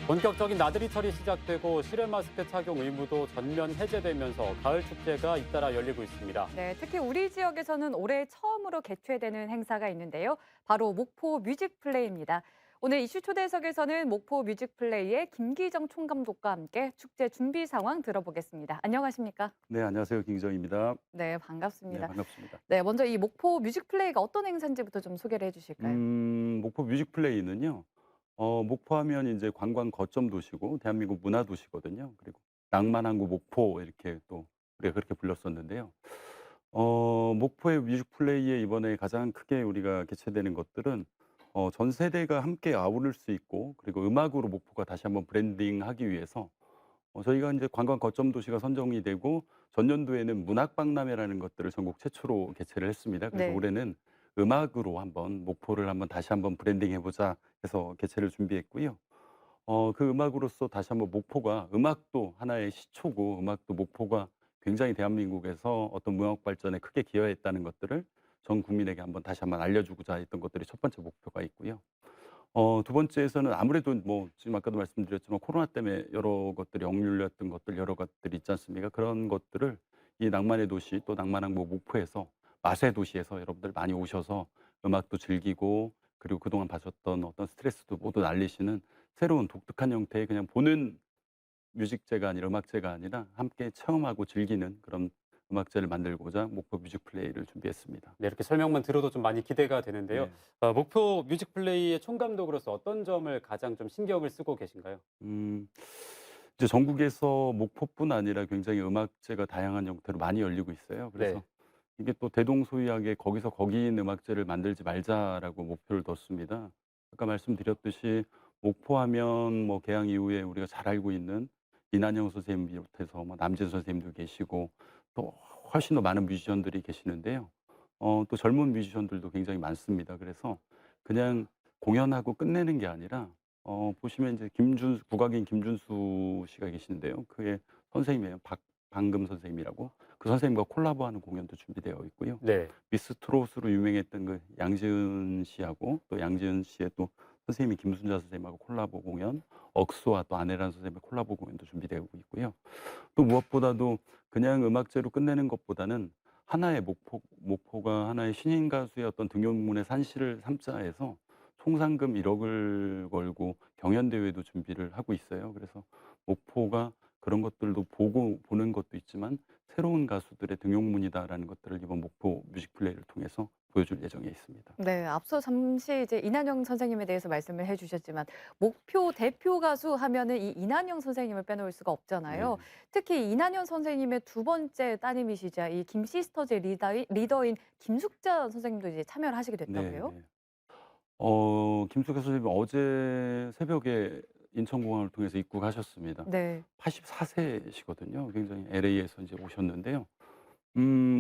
본격적인 나들이철이 시작되고 실외 마스크 착용 의무도 전면 해제되면서 가을 축제가 잇따라 열리고 있습니다. 네, 특히 우리 지역에서는 올해 처음으로 개최되는 행사가 있는데요. 바로 목포 뮤직플레이입니다. 오늘 이슈 초대석에서는 목포 뮤직플레이의 김기정 총감독과 함께 축제 준비 상황 들어보겠습니다. 안녕하십니까? 네, 안녕하세요. 김기정입니다. 네, 네, 반갑습니다. 반갑습니다. 네, 먼저 이 목포 뮤직플레이가 어떤 행사인지부터 좀 소개를 해주실까요? 목포 뮤직플레이는요. 목포하면 이제 관광 거점 도시고 대한민국 문화 도시거든요. 그리고 낭만항구 목포 이렇게 또 우리가 그렇게 불렀었는데요. 목포의 뮤직플레이에 이번에 가장 크게 우리가 개최되는 것들은 전 세대가 함께 아우를 수 있고 그리고 음악으로 목포가 다시 한번 브랜딩하기 위해서 저희가 이제 관광 거점 도시가 선정이 되고 전년도에는 문학박람회라는 것들을 전국 최초로 개최를 했습니다. 그래서 네. 올해는 음악으로 한번 목포를 한번 다시 한번 브랜딩해 보자 해서 개최를 준비했고요. 그 음악으로서 다시 한번 목포가 음악도 하나의 시초고 음악도 목포가 굉장히 대한민국에서 어떤 문학 발전에 크게 기여했다는 것들을 전 국민에게 한번 다시 한번 알려주고자 했던 것들이 첫 번째 목표가 있고요. 두 번째에서는 아무래도 뭐 지금 아까도 말씀드렸지만 코로나 때문에 여러 것들이 억눌렸던 것들 여러 것들이 있지 않습니까? 그런 것들을 이 낭만의 도시 또 낭만항구 목포에서 맛의 도시에서 여러분들 많이 오셔서 음악도 즐기고 그리고 그동안 받으셨던 어떤 스트레스도 모두 날리시는 새로운 독특한 형태의 그냥 보는 뮤직제가 아니라 음악제가 아니라 함께 체험하고 즐기는 그런 음악제를 만들고자 목포 뮤직플레이를 준비했습니다. 네, 이렇게 설명만 들어도 좀 많이 기대가 되는데요. 네. 목포 뮤직플레이의 총감독으로서 어떤 점을 가장 좀 신경을 쓰고 계신가요? 음. 이제 전국에서 목포뿐 아니라 굉장히 음악제가 다양한 형태로 많이 열리고 있어요. 네. 그래서 이게 또 대동소이하게 거기서 거기인 음악제를 만들지 말자라고 목표를 뒀습니다. 아까 말씀드렸듯이 목포하면 뭐 개항 이후에 우리가 잘 알고 있는 이난영 선생님 비롯해서 뭐 남진 선생님도 계시고 또 훨씬 더 많은 뮤지션들이 계시는데요. 또 젊은 뮤지션들도 굉장히 많습니다. 그래서 그냥 공연하고 끝내는 게 아니라 보시면 이제 김준수 국악인 김준수 씨가 계시는데요. 그의 선생님이에요. 박방금 선생님이라고. 그 선생님과 콜라보하는 공연도 준비되어 있고요. 네. 미스트롯으로 유명했던 그 양지은 씨하고 또 양지은 씨의 또 선생님이 김순자 선생님하고 콜라보 공연, 억수와 또 아내라는 선생님의 콜라보 공연도 준비되고 있고요. 또 무엇보다도 그냥 음악제로 끝내는 것보다는 하나의 목포가 하나의 신인 가수의 어떤 등용문의 산실을 삼자 해서 총 상금 1억을 걸고 경연 대회도 준비를 하고 있어요. 그래서 목포가 그런 것들도 보는 것도 있지만 새로운 가수들의 등용문이다라는 것들을 이번 목포 뮤직플레이를 통해서 보여줄 예정에 있습니다. 네, 앞서 잠시 이제 이난영 선생님에 대해서 말씀을 해주셨지만 목표 대표 가수 하면은 이 이난영 선생님을 빼놓을 수가 없잖아요. 네. 특히 이난영 선생님의 두 번째 따님이시자 이 김시스터즈의 리더인 김숙자 선생님도 이제 참여를 하시게 네 됐다고요? 네. 김숙현 선생님 어제 새벽에 인천공항을 통해서 입국하셨습니다. 네. 84 세시거든요. 굉장히 LA에서 이제 오셨는데요.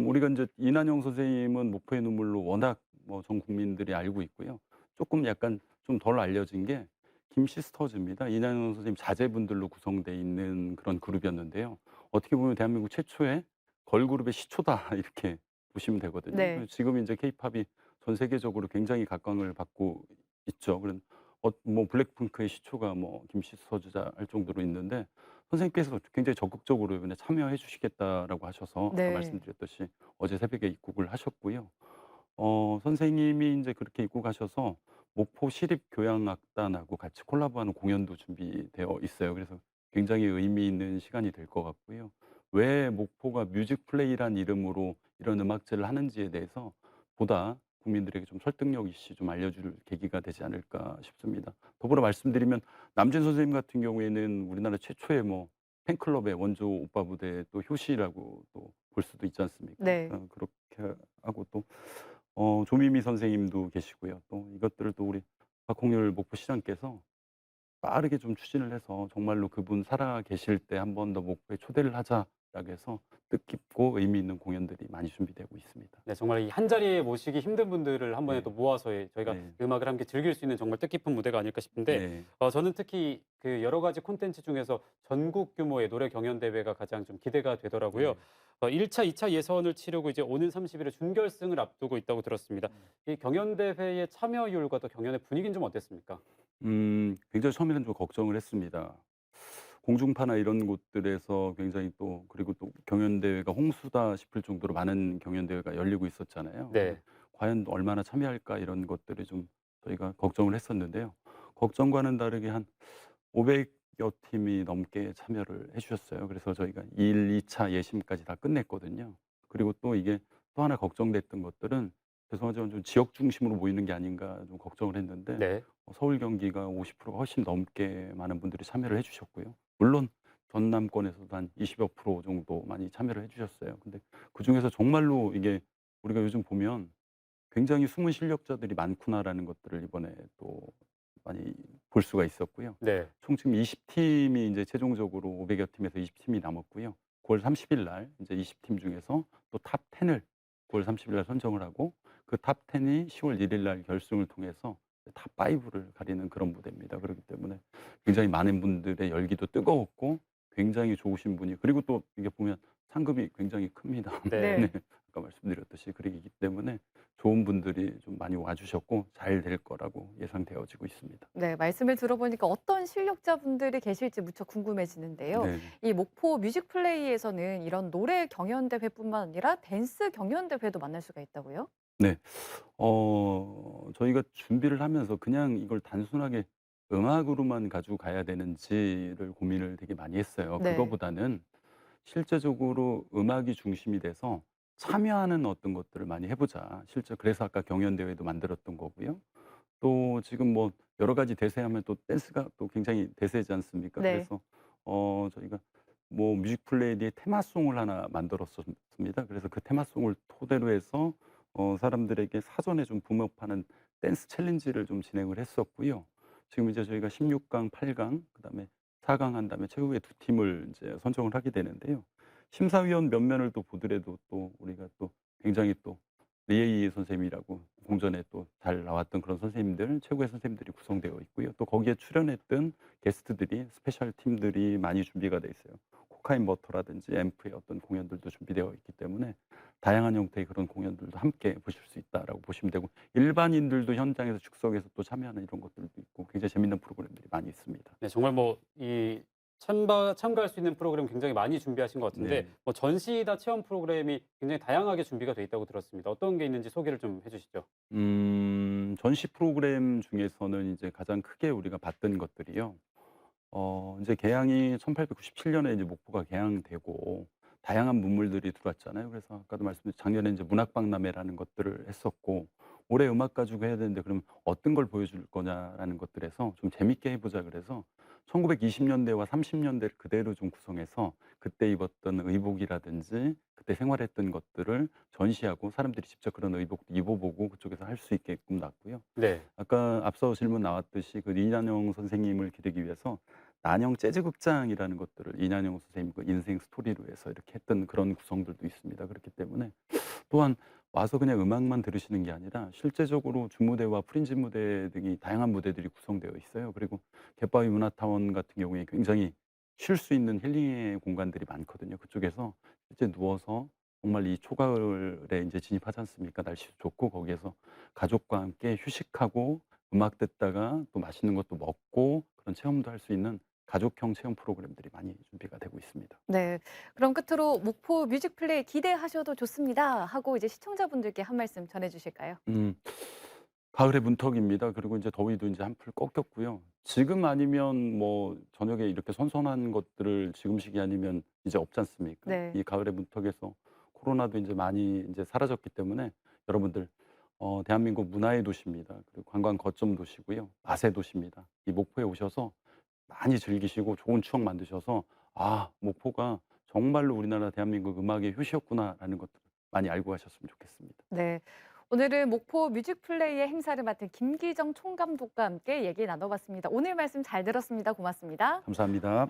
우리가 이제 이난영 선생님은 목포의 눈물로 워낙 뭐 전 국민들이 알고 있고요. 조금 약간 좀 덜 알려진 게 김시스터즈입니다. 이난영 선생님 자제분들로 구성돼 있는 그런 그룹이었는데요. 어떻게 보면 대한민국 최초의 걸그룹의 시초다 이렇게 보시면 되거든요. 네. 지금 이제 케이팝이 전 세계적으로 굉장히 각광을 받고 있죠. 그런 뭐 블랙핑크의 시초가 뭐 김시스터즈다 할 정도로 있는데 선생님께서 굉장히 적극적으로 이번에 참여해 주시겠다라고 하셔서 아까 네. 말씀드렸듯이 어제 새벽에 입국을 하셨고요. 선생님이 인제 그렇게 입국하셔서 목포 시립교향악단하고 같이 콜라보하는 공연도 준비되어 있어요. 그래서 굉장히 의미 있는 시간이 될 것 같고요. 왜 목포가 뮤직플레이란 이름으로 이런 음악제를 하는지에 대해서 보다 국민들에게 좀 설득력 있이 좀 알려줄 계기가 되지 않을까 싶습니다. 더불어 말씀드리면 남진 선생님 같은 경우에는 우리나라 최초의 뭐 팬클럽의 원조 오빠 부대의 또 효시라고 또 볼 수도 있지 않습니까? 네. 그렇게 하고 또 조미미 선생님도 계시고요. 또 이것들을 또 우리 박홍렬 목포시장께서 빠르게 좀 추진을 해서 정말로 그분 살아 계실 때 한 번 더 목포에 초대를 하자라고 시작해서 뜻깊고 의미 있는 공연들이 많이 준비되고 있습니다. 네, 정말 이 한 자리에 모시기 힘든 분들을 한 번에 네. 또 모아서 저희가 네. 음악을 함께 즐길 수 있는 정말 뜻깊은 무대가 아닐까 싶은데 네. 저는 특히 그 여러 가지 콘텐츠 중에서 전국 규모의 노래 경연 대회가 가장 좀 기대가 되더라고요. 네. 1차, 2차 예선을 치르고 이제 오는 30일에 준결승을 앞두고 있다고 들었습니다. 이 경연 대회의 참여율과 또 경연의 분위기는 좀 어땠습니까? 굉장히 처음에는 좀 걱정을 했습니다. 공중파나 이런 곳들에서 굉장히 또 그리고 또 경연대회가 홍수다 싶을 정도로 많은 경연대회가 열리고 있었잖아요. 네. 근데 과연 얼마나 참여할까 이런 것들을 좀 저희가 걱정을 했었는데요. 걱정과는 다르게 한 500여 팀이 넘게 참여를 해 주셨어요. 그래서 저희가 1, 2차 예심까지 다 끝냈거든요. 그리고 또 이게 또 하나 걱정됐던 것들은 죄송하지만 좀 지역 중심으로 모이는 게 아닌가 좀 걱정을 했는데 네. 서울 경기가 50%가 훨씬 넘게 많은 분들이 참여를 해 주셨고요. 물론 전남권에서도 한 20여 프로 정도 많이 참여를 해 주셨어요. 근데 그중에서 정말로 이게 우리가 요즘 보면 '굉장히 숨은 실력자들이 많구나.'라는 것들을 이번에 또 많이 볼 수가 있었고요. 네. 총 지금 20 팀이 인제 최종적으로 500여 팀에서 20 팀이 남았고요. 9월 30일 날 인제 20팀 중에서 또 탑 10을 9월 30일 날 선정을 하고 그 탑 10이 10월 1일 날 결승을 통해서 탑 5를 가리는 그런 무대입니다. 그렇기 때문에 굉장히 많은 분들의 열기도 뜨거웠고 굉장히 좋으신 분이 그리고 또 이게 보면 상금이 굉장히 큽니다. 네. 네. 아까 말씀드렸듯이 그러기 때문에 좋은 분들이 좀 많이 와 주셨고 잘 될 거라고 예상되어지고 있습니다. 네, 말씀을 들어보니까 어떤 실력자분들이 계실지 무척 궁금해지는데요. 네. 이 목포 뮤직플레이에서는 이런 노래 경연대회뿐만 아니라 댄스 경연대회도 만날 수가 있다고요? 네. 저희가 준비를 하면서 그냥 이걸 단순하게 음악으로만 가지고 가야 되는지를 고민을 되게 많이 했어요. 네. 그거보다는 실제적으로 음악이 중심이 돼서 참여하는 어떤 것들을 많이 해 보자. 실제 그래서 아까 경연 대회도 만들었던 거고요. 또 지금 뭐 여러 가지 대세하면 또 댄스가 또 굉장히 대세지 않습니까? 네. 그래서 저희가 뭐 뮤직플레이의 테마송을 하나 만들었었습니다. 그래서 그 테마송을 토대로 해서 사람들에게 사전에 좀 붐업하는 댄스 챌린지를 좀 진행을 했었고요. 지금 이제 저희가 16강, 8강, 그다음에 4강 한 다음에 최후의 두 팀을 이제 선정을 하게 되는데요. 심사위원 면면을 또 보더라도 또 우리가 또 굉장히 또 리에이 선생님이라고 공전에 또 잘 나왔던 그런 선생님들, 최고의 선생님들이 구성되어 있고요. 또 거기에 출연했던 게스트들이 스페셜 팀들이 많이 준비가 돼 있어요. 코카인 버터라든지 앰프의 어떤 공연들도 준비되어 있기 때문에 다양한 형태의 그런 공연들도 함께 보실 수 있다라고 보시면 되고 일반인들도 현장에서 즉석에서 또 참여하는 이런 것들도 있고 굉장히 재밌는 프로그램들이 많이 있습니다. 네, 정말 뭐 이 참가할 수 있는 프로그램 굉장히 많이 준비하신 것 같은데 네. 뭐 전시다 체험 프로그램이 굉장히 다양하게 준비가 돼 있다고 들었습니다. 어떤 게 있는지 소개를 좀 해주시죠. 전시 프로그램 중에서는 이제 가장 크게 우리가 봤던 것들이요. 이제 개항이 1897년에 이제 목포가 개항되고 다양한 문물들이 들어왔잖아요. 그래서 아까도 말씀드린 작년에 이제 문학박람회라는 것들을 했었고 올해 음악 가지고 해야 되는데 그럼 어떤 걸 보여줄 거냐라는 것들에서 좀 재밌게 해보자 그래서 1920년대와 30년대를 그대로 좀 구성해서 그때 입었던 의복이라든지 그때 생활했던 것들을 전시하고 사람들이 직접 그런 의복도 입어보고 그쪽에서 할 수 있게끔 놨고요. 네. 아까 앞서 질문 나왔듯이 그 이난영 선생님을 기리기 위해서 난영 재즈 극장이라는 것들을 이난영 선생님 그 인생 스토리로 해서 이렇게 했던 그런 구성들도 있습니다. 그렇기 때문에 또한 와서 그냥 음악만 들으시는 게 아니라 실제적으로 주무대와 프린지 무대 등이 다양한 무대들이 구성되어 있어요. 그리고 갯바위 문화타원 같은 경우에 굉장히 쉴 수 있는 힐링의 공간들이 많거든요. 그쪽에서 실제 누워서 정말 이 초가을에 이제 진입하지 않습니까? 날씨도 좋고 거기에서 가족과 함께 휴식하고 음악 듣다가 또 맛있는 것도 먹고 그런 체험도 할 수 있는 가족형 체험 프로그램들이 많이 준비가 되고 있습니다. 네. 그럼 끝으로 목포 뮤직플레이 기대하셔도 좋습니다 하고 이제 시청자분들께 한 말씀 전해 주실까요? 음. 가을의 문턱입니다. 그리고 이제 더위도 이제 한풀 꺾였고요. 지금 아니면 뭐 저녁에 이렇게 선선한 것들을 지금 시기 아니면 이제 없지 않습니까? 네. 이 가을의 문턱에서 코로나도 이제 많이 이제 사라졌기 때문에 여러분들 대한민국 문화의 도시입니다. 그리고 관광 거점 도시고요. 맛의 도시입니다. 이 목포에 오셔서 많이 즐기시고 좋은 추억 만드셔서 '아 목포가 정말로 우리나라 대한민국 음악의 효시였구나.'라는 것들을 많이 알고 가셨으면 좋겠습니다. 네. 오늘은 목포 뮤직플레이의 행사를 맡은 김기정 총감독과 함께 얘기 나눠봤습니다. 오늘 말씀 잘 들었습니다. 고맙습니다. 감사합니다.